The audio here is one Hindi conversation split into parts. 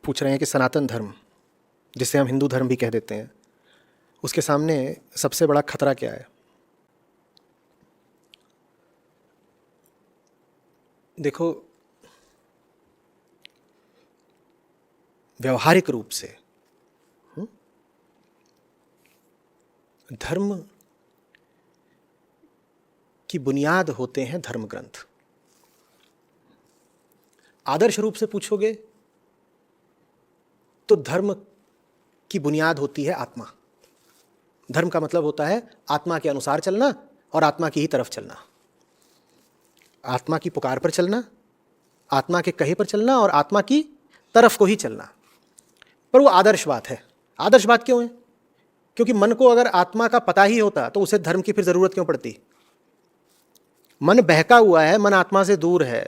पूछ रहे हैं कि सनातन धर्म, जिसे हम हिंदू धर्म भी कह देते हैं, उसके सामने सबसे बड़ा खतरा क्या है? देखो, व्यवहारिक रूप से धर्म की बुनियाद होते हैं धर्म ग्रंथ। आदर्श रूप से पूछोगे तो धर्म की बुनियाद होती है आत्मा। धर्म का मतलब होता है आत्मा के अनुसार चलना और आत्मा की ही तरफ चलना, आत्मा की पुकार पर चलना, आत्मा के कहे पर चलना और आत्मा की तरफ को ही चलना। पर वो आदर्श बात है। आदर्श बात क्यों है? क्योंकि मन को अगर आत्मा का पता ही होता तो उसे धर्म की फिर जरूरत क्यों पड़ती? मन बहका हुआ है, मन आत्मा से दूर है,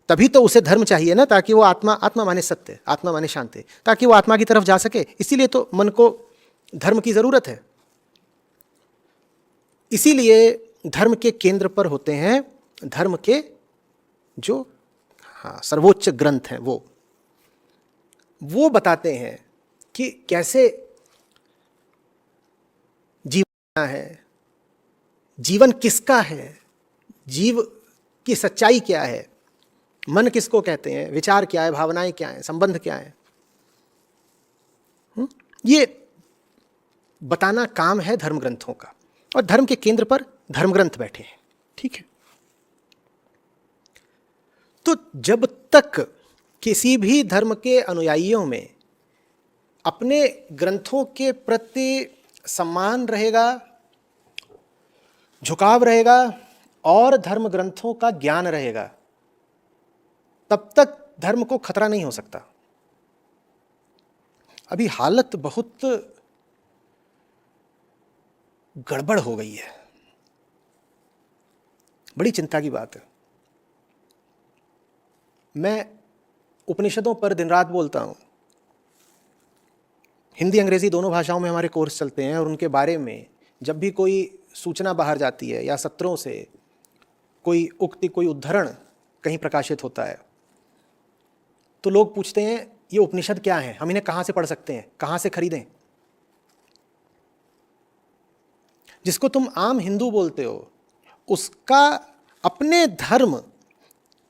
तभी तो उसे धर्म चाहिए ना, ताकि वो आत्मा माने सत्य, आत्मा माने शांति, ताकि वो आत्मा की तरफ जा सके। इसीलिए तो मन को धर्म की जरूरत है। इसीलिए धर्म के केंद्र पर होते हैं धर्म के जो सर्वोच्च ग्रंथ हैं। वो बताते हैं कि कैसे जीवन है, जीवन किसका है, जीव की सच्चाई क्या है, मन किसको कहते हैं, विचार क्या है, भावनाएं क्या हैं, संबंध क्या है। ये बताना काम है धर्म ग्रंथों का, और धर्म के केंद्र पर धर्म ग्रंथ बैठे हैं। ठीक है, तो जब तक किसी भी धर्म के अनुयायियों में अपने ग्रंथों के प्रति सम्मान रहेगा, झुकाव रहेगा और धर्म ग्रंथों का ज्ञान रहेगा, तब तक धर्म को खतरा नहीं हो सकता। अभी हालत बहुत गड़बड़ हो गई है, बड़ी चिंता की बात है। मैं उपनिषदों पर दिन रात बोलता हूं। हिंदी अंग्रेजी दोनों भाषाओं में हमारे कोर्स चलते हैं, और उनके बारे में जब भी कोई सूचना बाहर जाती है या सत्रों से कोई उक्ति, कोई उद्धरण कहीं प्रकाशित होता है, तो लोग पूछते हैं ये उपनिषद क्या है, हम इन्हें कहाँ से पढ़ सकते हैं, कहाँ से खरीदें। जिसको तुम आम हिंदू बोलते हो, उसका अपने धर्म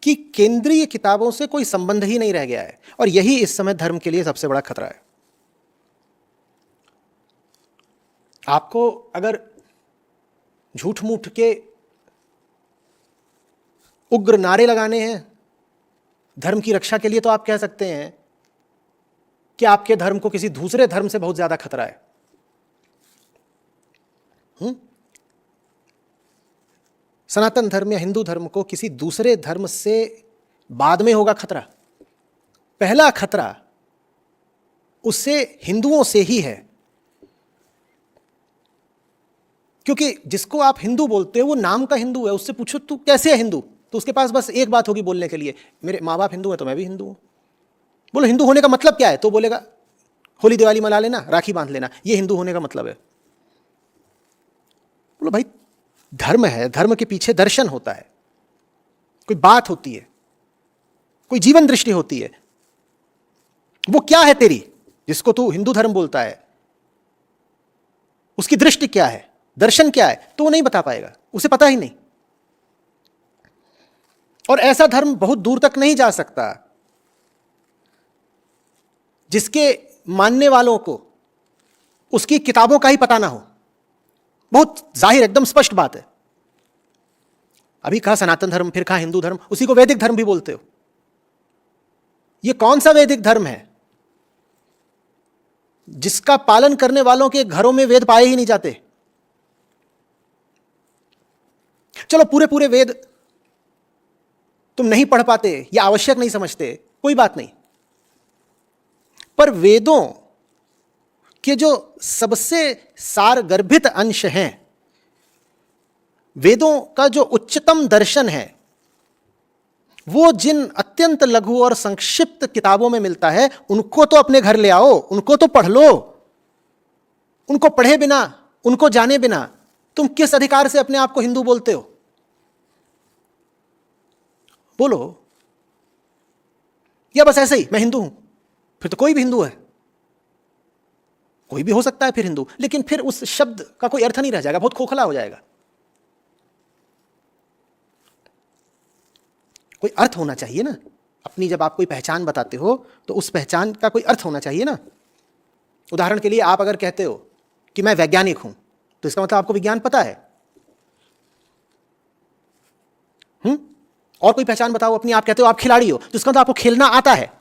की केंद्रीय किताबों से कोई संबंध ही नहीं रह गया है, और यही इस समय धर्म के लिए सबसे बड़ा खतरा है। आपको अगर झूठ मूठ के उग्र नारे लगाने हैं धर्म की रक्षा के लिए, तो आप कह सकते हैं कि आपके धर्म को किसी दूसरे धर्म से बहुत ज्यादा खतरा है। सनातन धर्म या हिंदू धर्म को किसी दूसरे धर्म से बाद में होगा खतरा। पहला खतरा उससे हिंदुओं से ही है, क्योंकि जिसको आप हिंदू बोलते हो वो नाम का हिंदू है। उससे पूछो तू कैसे है हिंदू, तो उसके पास बस एक बात होगी बोलने के लिए, मेरे माँ बाप हिंदू हैं तो मैं भी हिंदू हूं। बोलो हिंदू होने का मतलब क्या है, तो बोलेगा होली दिवाली मना लेना, राखी बांध लेना, ये हिंदू होने का मतलब है। बोलो भाई धर्म है, धर्म के पीछे दर्शन होता है, कोई बात होती है, कोई जीवन दृष्टि होती है। वो क्या है तेरी, जिसको तू हिंदू धर्म बोलता है, उसकी दृष्टि क्या है, दर्शन क्या है, तो वो नहीं बता पाएगा, उसे पता ही नहीं। और ऐसा धर्म बहुत दूर तक नहीं जा सकता जिसके मानने वालों को उसकी किताबों का ही पता ना हो। बहुत जाहिर, एकदम स्पष्ट बात है। अभी कहा सनातन धर्म, फिर कहा हिंदू धर्म, उसी को वैदिक धर्म भी बोलते हो। यह कौन सा वैदिक धर्म है जिसका पालन करने वालों के घरों में वेद पाए ही नहीं जाते? चलो पूरे पूरे वेद तुम नहीं पढ़ पाते या आवश्यक नहीं समझते, कोई बात नहीं, पर वेदों के जो सबसे सारगर्भित अंश हैं, वेदों का जो उच्चतम दर्शन है, वो जिन अत्यंत लघु और संक्षिप्त किताबों में मिलता है, उनको तो अपने घर ले आओ, उनको तो पढ़ लो। उनको पढ़े बिना, उनको जाने बिना तुम किस अधिकार से अपने आप को हिंदू बोलते हो? बोलो। या बस ऐसे ही मैं हिंदू हूं, फिर तो कोई भी हिंदू है, कोई भी हो सकता है फिर हिंदू, लेकिन फिर उस शब्द का कोई अर्थ नहीं रह जाएगा, बहुत खोखला हो जाएगा। कोई अर्थ होना चाहिए ना अपनी, जब आप कोई पहचान बताते हो तो उस पहचान का कोई अर्थ होना चाहिए ना। उदाहरण के लिए आप अगर कहते हो कि मैं वैज्ञानिक हूं, तो इसका मतलब आपको विज्ञान पता है। और कोई पहचान बताओ अपनी, आप कहते हो आप खिलाड़ी हो, तो इसका मतलब आपको खेलना आता है।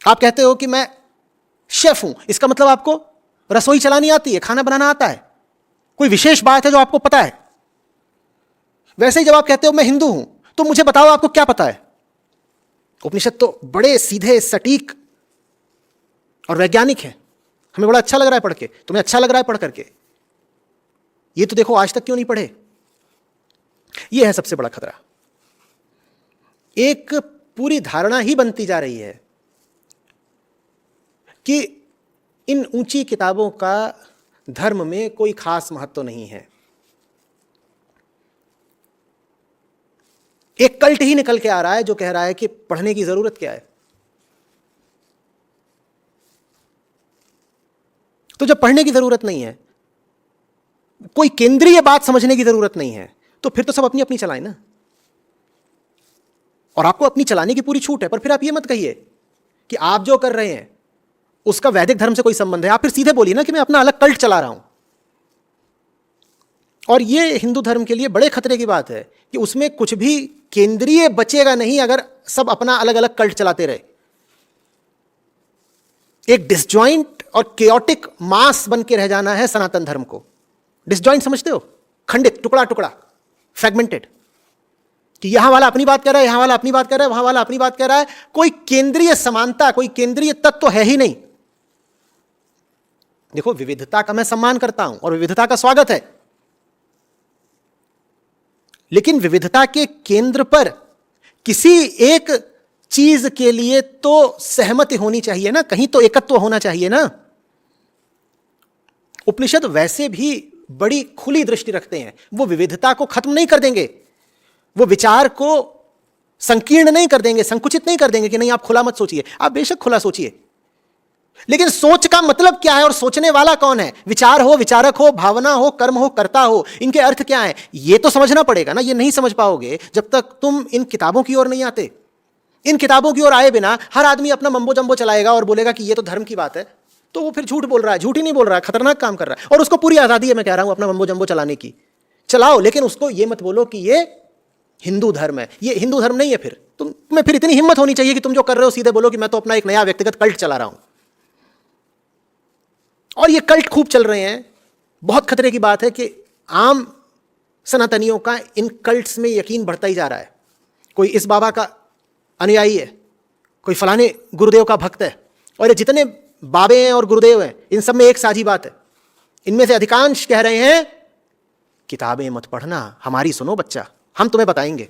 आप कहते हो कि मैं शेफ हूं, इसका मतलब आपको रसोई चलानी आती है, खाना बनाना आता है, कोई विशेष बात है जो आपको पता है। वैसे ही जब आप कहते हो मैं हिंदू हूं, तो मुझे बताओ आपको क्या पता है। उपनिषद तो बड़े सीधे सटीक और वैज्ञानिक है, हमें बड़ा अच्छा लग रहा है पढ़ के, तुम्हें अच्छा लग रहा है पढ़ करके, ये तो देखो आज तक क्यों नहीं पढ़े। ये है सबसे बड़ा खतरा। एक पूरी धारणा ही बनती जा रही है कि इन ऊंची किताबों का धर्म में कोई खास महत्व नहीं है। एक कल्ट ही निकल के आ रहा है जो कह रहा है कि पढ़ने की जरूरत क्या है। तो जब पढ़ने की जरूरत नहीं है, कोई केंद्रीय बात समझने की जरूरत नहीं है, तो फिर तो सब अपनी अपनी चलाएं ना। और आपको अपनी चलाने की पूरी छूट है, पर फिर आप ये मत कहिए कि आप जो कर रहे हैं उसका वैदिक धर्म से कोई संबंध है। आप फिर सीधे बोलिए ना कि मैं अपना अलग कल्ट चला रहा हूं। और ये हिंदू धर्म के लिए बड़े खतरे की बात है कि उसमें कुछ भी केंद्रीय बचेगा नहीं अगर सब अपना अलग अलग कल्ट चलाते रहे। एक डिसजॉइंट और केओटिक मास बन के रह जाना है सनातन धर्म को। डिसजॉइंट समझते हो? खंडित, टुकड़ा टुकड़ा, फ्रेगमेंटेड, कि यहां वाला अपनी बात कह रहा है, यहां वाला अपनी बात कह रहा है, वहां वाला अपनी बात कह रहा है। कोई केंद्रीय समानता, कोई केंद्रीय तत्व तो है ही नहीं। देखो, विविधता का मैं सम्मान करता हूं और विविधता का स्वागत है, लेकिन विविधता के केंद्र पर किसी एक चीज के लिए तो सहमति होनी चाहिए ना, कहीं तो एकत्व होना चाहिए ना। उपनिषद वैसे भी बड़ी खुली दृष्टि रखते हैं, वो विविधता को खत्म नहीं कर देंगे, वो विचार को संकीर्ण नहीं कर देंगे, संकुचित नहीं कर देंगे कि नहीं आप खुला मत सोचिए। आप बेशक खुला सोचिए, लेकिन सोच का मतलब क्या है और सोचने वाला कौन है? विचार हो, विचारक हो, भावना हो, कर्म हो, कर्ता हो, इनके अर्थ क्या है ये तो समझना पड़ेगा ना। ये नहीं समझ पाओगे जब तक तुम इन किताबों की ओर नहीं आते। इन किताबों की ओर आए बिना हर आदमी अपना मम्बो जम्बो चलाएगा और बोलेगा कि ये तो धर्म की बात है, तो वो फिर झूठ बोल रहा है। झूठ ही नहीं बोल रहा है, खतरनाक काम कर रहा है। और उसको पूरी आजादी है, मैं कह रहा हूं, अपना मम्बो जम्बो चलाने की। चलाओ, लेकिन उसको ये मत बोलो कि ये हिंदू धर्म है। ये हिंदू धर्म नहीं है। फिर तुम्हें फिर इतनी हिम्मत होनी चाहिए कि तुम जो कर रहे हो सीधे बोलो कि मैं तो अपना एक नया व्यक्तिगत कल्ट चला रहा हूं। और ये कल्ट खूब चल रहे हैं। बहुत खतरे की बात है कि आम सनातनियों का इन कल्ट्स में यकीन बढ़ता ही जा रहा है। कोई इस बाबा का अनुयायी है, कोई फलाने गुरुदेव का भक्त है, और ये जितने बाबे हैं और गुरुदेव हैं, इन सब में एक साझी बात है। इनमें से अधिकांश कह रहे हैं किताबें मत पढ़ना, हमारी सुनो बच्चा, हम तुम्हें बताएंगे।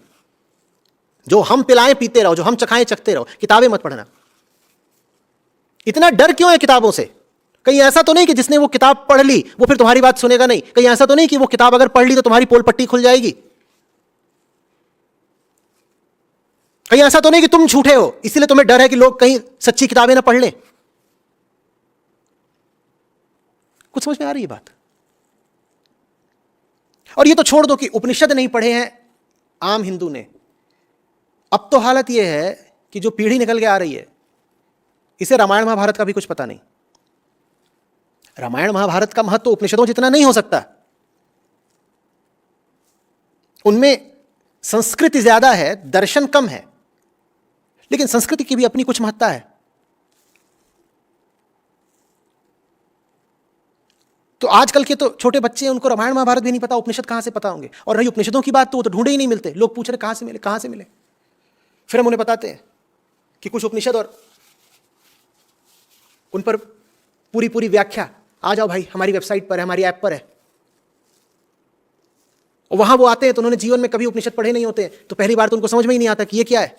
जो हम पिलाएं पीते रहो, जो हम चखाएं चखते रहो, किताबें मत पढ़ना। इतना डर क्यों है किताबों से? कहीं ऐसा तो नहीं कि जिसने वो किताब पढ़ ली वो फिर तुम्हारी बात सुनेगा नहीं? कहीं ऐसा तो नहीं कि वो किताब अगर पढ़ ली तो तुम्हारी पोल पट्टी खुल जाएगी? कहीं ऐसा तो नहीं कि तुम झूठे हो इसलिए तुम्हें डर है कि लोग कहीं सच्ची किताबें ना पढ़ लें? कुछ समझ में आ रही है बात? और ये तो छोड़ दो कि उपनिषद नहीं पढ़े हैं आम हिंदू ने। अब तो हालत यह है कि जो पीढ़ी निकल के आ रही है, इसे रामायण महाभारत का भी कुछ पता नहीं। रामायण महाभारत का महत्व उपनिषदों जितना नहीं हो सकता। उनमें संस्कृति ज्यादा है, दर्शन कम है, लेकिन संस्कृति की भी अपनी कुछ महत्ता है। तो आजकल के तो छोटे बच्चे हैं, उनको रामायण महाभारत भी नहीं पता, उपनिषद कहां से पता होंगे? और रही उपनिषदों की बात तो वो तो ढूंढे ही नहीं मिलते। लोग पूछ रहे कहां से मिले, कहां से मिले। फिर हम उन्हें बताते हैं कि कुछ उपनिषद और उन पर पूरी पूरी व्याख्या, आ जाओ भाई हमारी वेबसाइट पर है, हमारी ऐप पर है। और वहां वो आते हैं तो उन्होंने जीवन में कभी उपनिषद पढ़े नहीं होते, तो पहली बार तो उनको समझ में ही नहीं आता कि ये क्या है।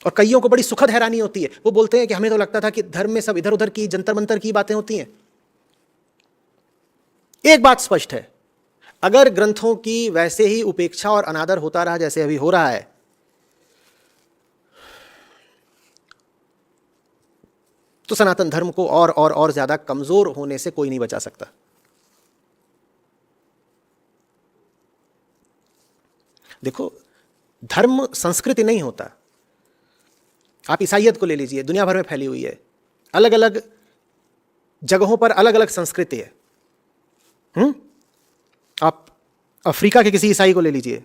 और कईयों को बड़ी सुखद हैरानी होती है। वो बोलते हैं कि हमें तो लगता था कि धर्म में सब इधर उधर की जंतर मंतर की बातें होती हैं। एक बात स्पष्ट है, अगर ग्रंथों की वैसे ही उपेक्षा और अनादर होता रहा जैसे अभी हो रहा है, तो सनातन धर्म को और ज्यादा कमजोर होने से कोई नहीं बचा सकता। देखो, धर्म संस्कृति नहीं होता। आप ईसाइयत को ले लीजिए, दुनिया भर में फैली हुई है, अलग अलग जगहों पर अलग अलग संस्कृति है। आप अफ्रीका के किसी ईसाई को ले लीजिए,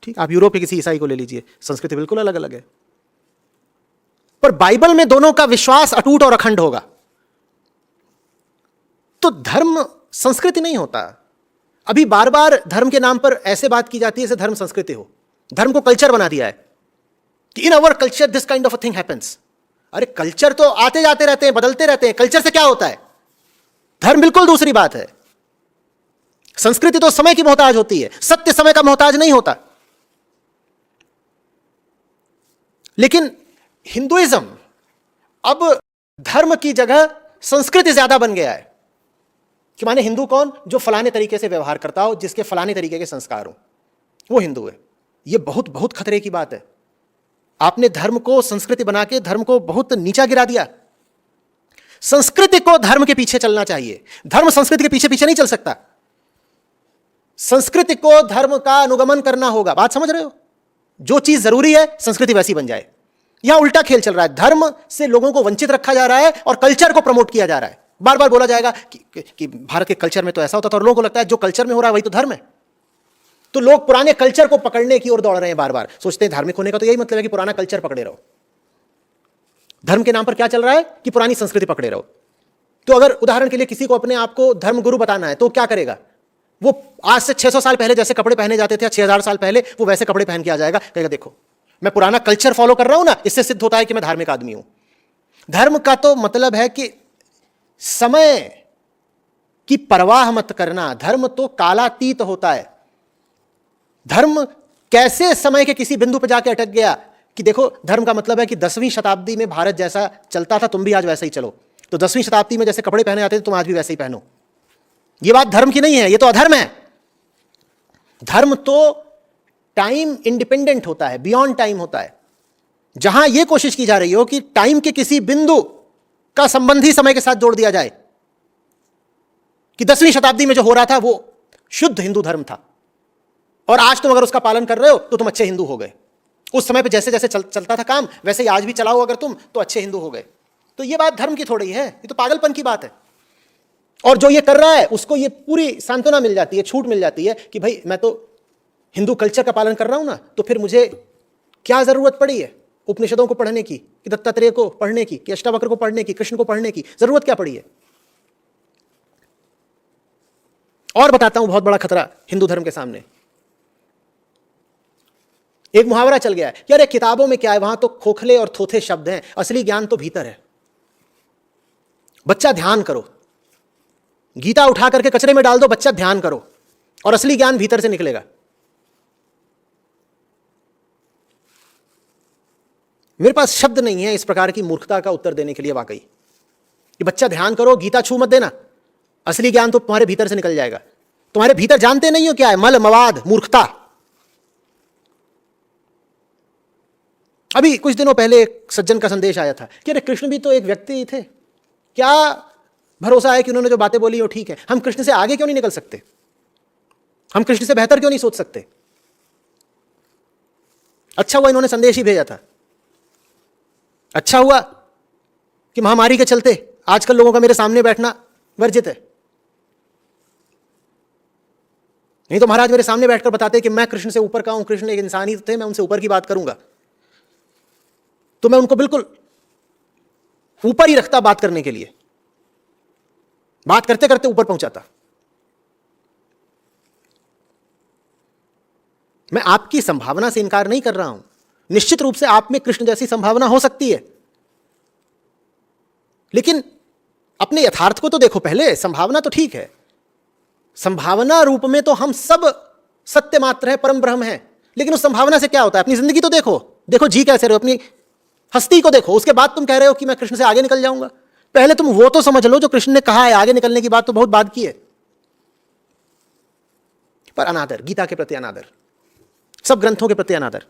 ठीक, आप यूरोप के किसी ईसाई को ले लीजिए, संस्कृति बिल्कुल अलग अलग है। पर बाइबल में दोनों का विश्वास अटूट और अखंड होगा। तो धर्म संस्कृति नहीं होता। अभी बार बार धर्म के नाम पर ऐसे बात की जाती है जैसे धर्म संस्कृति हो। धर्म को कल्चर बना दिया है कि in our culture this kind of a thing happens. अरे कल्चर तो आते जाते रहते हैं, बदलते रहते हैं, कल्चर से क्या होता है? धर्म बिल्कुल दूसरी बात है। संस्कृति तो समय की मोहताज होती है, सत्य समय का मोहताज नहीं होता। लेकिन हिंदुइज्म अब धर्म की जगह संस्कृति ज्यादा बन गया है कि माने हिंदू कौन? जो फलाने तरीके से व्यवहार करता हो, जिसके फलाने तरीके के संस्कार हो, वो हिंदू है। ये बहुत बहुत खतरे की बात है। आपने धर्म को संस्कृति बना के धर्म को बहुत नीचा गिरा दिया। संस्कृति को धर्म के पीछे चलना चाहिए, धर्म संस्कृति के पीछे पीछे नहीं चल सकता। संस्कृति को धर्म का अनुगमन करना होगा। बात समझ रहे हो? जो चीज जरूरी है संस्कृति वैसी बन जाए। यहां उल्टा खेल चल रहा है, धर्म से लोगों को वंचित रखा जा रहा है और कल्चर को प्रमोट किया जा रहा है। बार बार बोला जाएगा कि भारत के कल्चर में तो ऐसा होता था, और लोगों को लगता है जो कल्चर में हो रहा है वही तो धर्म है। तो लोग पुराने कल्चर को पकड़ने की ओर दौड़ रहे हैं, बार बार सोचते हैं धार्मिक होने का तो यही मतलब है कि पुराना कल्चर पकड़े रहो। धर्म के नाम पर क्या चल रहा है कि पुरानी संस्कृति पकड़े रहो। तो अगर उदाहरण के लिए किसी को अपने आप को धर्म गुरु बताना है तो क्या करेगा? वो आज से 600 साल पहले जैसे कपड़े पहने जाते थे, 6000 साल पहले, वो वैसे कपड़े पहन के आ जाएगा, कहेगा देखो मैं पुराना कल्चर फॉलो कर रहा हूं ना, इससे सिद्ध होता है कि मैं धार्मिक आदमी हूं। धर्म का तो मतलब है कि समय की परवाह मत करना। धर्म तो कालातीत होता है। धर्म कैसे समय के किसी बिंदु पर जाके अटक गया कि देखो, धर्म का मतलब है कि 10वीं शताब्दी में भारत जैसा चलता था, तुम भी आज वैसे ही चलो। तो 10वीं शताब्दी में जैसे कपड़े पहने जाते थे, तुम आज भी वैसे ही पहनो। यह बात धर्म की नहीं है, यह तो अधर्म है। धर्म तो टाइम इंडिपेंडेंट होता है, बियॉन्ड टाइम होता है। जहां यह कोशिश की जा रही हो कि टाइम के किसी बिंदु का संबंध ही समय के साथ जोड़ दिया जाए कि 10वीं शताब्दी में जो हो रहा था वो शुद्ध हिंदू धर्म था, और आज तुम अगर उसका पालन कर रहे हो तो तुम अच्छे हिंदू हो गए। उस समय पे जैसे जैसे चलता था काम, वैसे ही आज भी चलाओ अगर तुम, तो अच्छे हिंदू हो गए। तो ये बात धर्म की थोड़ी है, ये तो पागलपन की बात है। और जो ये कर रहा है उसको ये पूरी सांत्वना मिल जाती है, छूट मिल जाती है कि भाई मैं तो हिंदू कल्चर का पालन कर रहा हूं ना, तो फिर मुझे क्या जरूरत पड़ी है उपनिषदों को पढ़ने की, कि दत्तात्रेय को पढ़ने की, कि अष्टावक्र को पढ़ने की, कृष्ण को पढ़ने की जरूरत क्या पड़ी है? और बताता हूं बहुत बड़ा खतरा हिंदू धर्म के सामने। एक मुहावरा चल गया है, यार किताबों में क्या है, वहां तो खोखले और थोथे शब्द हैं, असली ज्ञान तो भीतर है। बच्चा ध्यान करो, गीता उठा करके कचरे में डाल दो, बच्चा ध्यान करो, और असली ज्ञान भीतर से निकलेगा। मेरे पास शब्द नहीं है इस प्रकार की मूर्खता का उत्तर देने के लिए। वाकई कि बच्चा ध्यान करो, गीता छू मत देना, असली ज्ञान तो तुम्हारे भीतर से निकल जाएगा। तुम्हारे भीतर जानते नहीं हो क्या है? मल, मवाद, मूर्खता। अभी कुछ दिनों पहले एक सज्जन का संदेश आया था कि अरे कृष्ण भी तो एक व्यक्ति ही थे, क्या भरोसा है कि उन्होंने जो बातें बोली वो ठीक है? हम कृष्ण से आगे क्यों नहीं निकल सकते? हम कृष्ण से बेहतर क्यों नहीं सोच सकते? अच्छा हुआ इन्होंने संदेश ही भेजा था। अच्छा हुआ कि महामारी के चलते आजकल लोगों का मेरे सामने बैठना वर्जित है। नहीं तो महाराज मेरे सामने बैठकर बताते कि मैं कृष्ण से ऊपर का हूं, कृष्ण एक इंसान ही थे, मैं उनसे ऊपर की बात करूंगा, तो मैं उनको बिल्कुल ऊपर ही रखता बात करने के लिए, बात करते करते ऊपर पहुंचाता। मैं आपकी संभावना से इनकार नहीं कर रहा हूं, निश्चित रूप से आप में कृष्ण जैसी संभावना हो सकती है, लेकिन अपने यथार्थ को तो देखो पहले। संभावना तो ठीक है, संभावना रूप में तो हम सब सत्य मात्र है, परम ब्रह्म है, लेकिन उस संभावना से क्या होता है? अपनी जिंदगी तो देखो, देखो जी कैसे रहे हो, अपनी हस्ती को देखो, उसके बाद तुम कह रहे हो कि मैं कृष्ण से आगे निकल जाऊंगा। पहले तुम वो तो समझ लो जो कृष्ण ने कहा है। आगे निकलने की बात तो बहुत बाद की है। पर अनादर, गीता के प्रति अनादर, सब ग्रंथों के प्रति अनादर,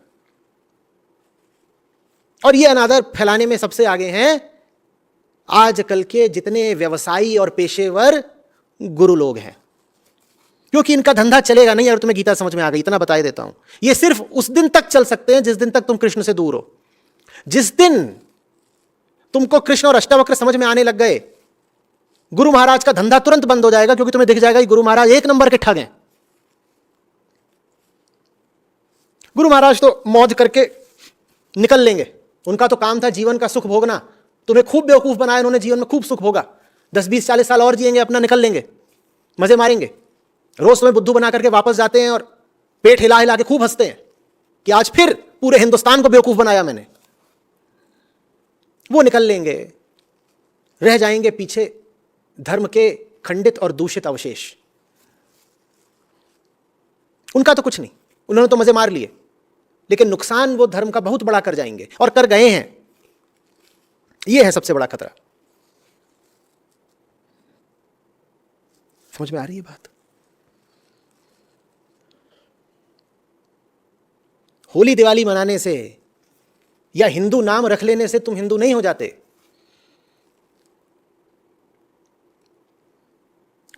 और ये अनादर फैलाने में सबसे आगे हैं आजकल के जितने व्यवसायी और पेशेवर गुरु लोग हैं, क्योंकि इनका धंधा चलेगा नहीं। अगर तुम्हें गीता समझ में आ गई, इतना बता देता हूं, ये सिर्फ उस दिन तक चल सकते हैं जिस दिन तक तुम कृष्ण से दूर हो। जिस दिन तुमको कृष्ण और अष्टावक्र समझ में आने लग गए, गुरु महाराज का धंधा तुरंत बंद हो जाएगा, क्योंकि तुम्हें दिख जाएगा कि गुरु महाराज एक नंबर के ठग हैं। गुरु महाराज तो मौज करके निकल लेंगे, उनका तो काम था जीवन का सुख भोगना। तुम्हें खूब बेवकूफ बनाया उन्होंने, जीवन में खूब सुख भोगा, 10-20-40 साल और जिएंगे, अपना निकल लेंगे, मजे मारेंगे। रोज तुम्हें बुद्धू बना करके वापस जाते हैं और पेट हिला हिला के खूब हंसते हैं कि आज फिर पूरे हिंदुस्तान को बेवकूफ बनाया मैंने। वो निकल लेंगे, रह जाएंगे पीछे धर्म के खंडित और दूषित अवशेष। उनका तो कुछ नहीं, उन्होंने तो मजे मार लिए, लेकिन नुकसान वो धर्म का बहुत बड़ा कर जाएंगे और कर गए हैं। ये है सबसे बड़ा खतरा। समझ में आ रही है बात? होली दिवाली मनाने से या हिंदू नाम रख लेने से तुम हिंदू नहीं हो जाते।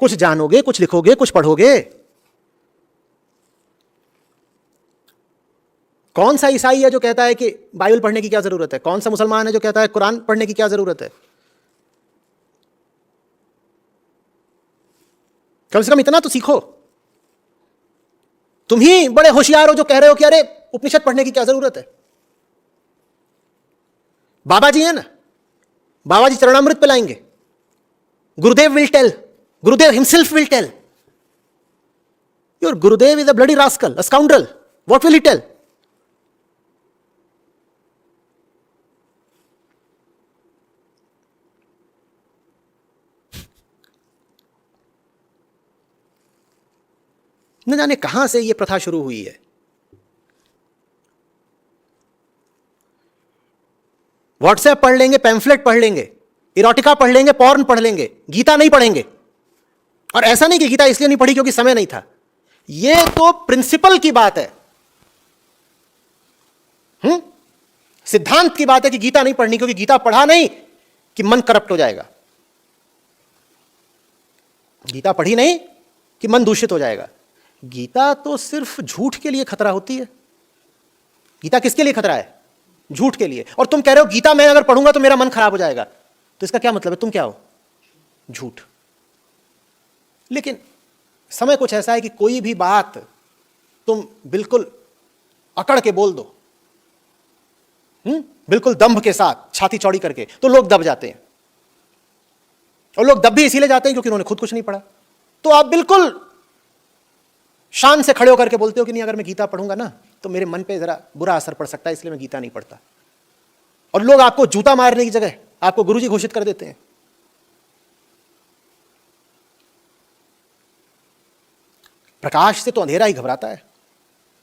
कुछ जानोगे, कुछ लिखोगे, कुछ पढ़ोगे। कौन सा ईसाई है जो कहता है कि बाइबल पढ़ने की क्या जरूरत है? कौन सा मुसलमान है जो कहता है कुरान पढ़ने की क्या जरूरत है? कम से कम इतना तो सीखो। तुम ही बड़े होशियार हो जो कह रहे हो कि अरे उपनिषद पढ़ने की क्या जरूरत है। बाबा जी है ना, बाबा जी चरणामृत पिलाएंगे। Gurudev will tell, Gurudev himself will tell, your Gurudev is a bloody rascal, a scoundrel, what will he tell? न जाने कहां से यह प्रथा शुरू हुई है। व्हाट्सएप पढ़ लेंगे, पैम्फलेट पढ़ लेंगे, इरोटिका पढ़ लेंगे, पॉर्न पढ़ लेंगे, गीता नहीं पढ़ेंगे। और ऐसा नहीं कि गीता इसलिए नहीं पढ़ी क्योंकि समय नहीं था, यह तो प्रिंसिपल की बात है, सिद्धांत की बात है कि गीता नहीं पढ़नी, क्योंकि गीता पढ़ा नहीं कि मन करप्ट हो जाएगा। गीता पढ़ी नहीं कि मन दूषित हो जाएगा। गीता तो सिर्फ झूठ के लिए खतरा होती है। गीता किसके लिए खतरा है? झूठ के लिए। और तुम कह रहे हो गीता मैं अगर पढ़ूंगा तो मेरा मन खराब हो जाएगा, तो इसका क्या मतलब है? तुम क्या हो? झूठ। लेकिन समय कुछ ऐसा है कि कोई भी बात तुम बिल्कुल अकड़ के बोल दो, बिल्कुल दंभ के साथ, छाती चौड़ी करके, तो लोग दब जाते हैं। और लोग दब भी इसीलिए जाते हैं क्योंकि उन्होंने खुद कुछ नहीं पढ़ा। तो आप बिल्कुल शान से खड़े होकर के बोलते हो कि नहीं, अगर मैं गीता पढ़ूंगा ना तो मेरे मन पे जरा बुरा असर पड़ सकता है, इसलिए मैं गीता नहीं पढ़ता। और लोग आपको जूता मारने की जगह आपको गुरुजी घोषित कर देते हैं। प्रकाश से तो अंधेरा ही घबराता है,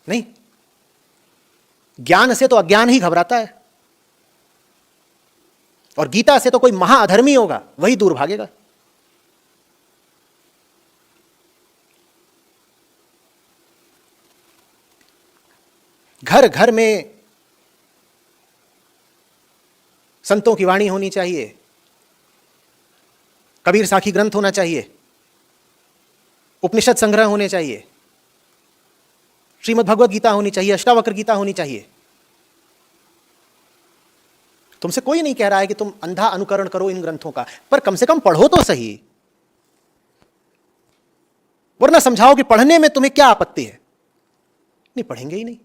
नहीं? ज्ञान से तो अज्ञान ही घबराता है। और गीता से तो कोई महाअधर्मी होगा वही दूर भागेगा। घर घर में संतों की वाणी होनी चाहिए, कबीर साखी ग्रंथ होना चाहिए, उपनिषद संग्रह होने चाहिए, श्रीमद् भगवद गीता होनी चाहिए, अष्टावक्र गीता होनी चाहिए। तुमसे कोई नहीं कह रहा है कि तुम अंधा अनुकरण करो इन ग्रंथों का, पर कम से कम पढ़ो तो सही। वरना समझाओ कि पढ़ने में तुम्हें क्या आपत्ति है। नहीं पढ़ेंगे ही नहीं।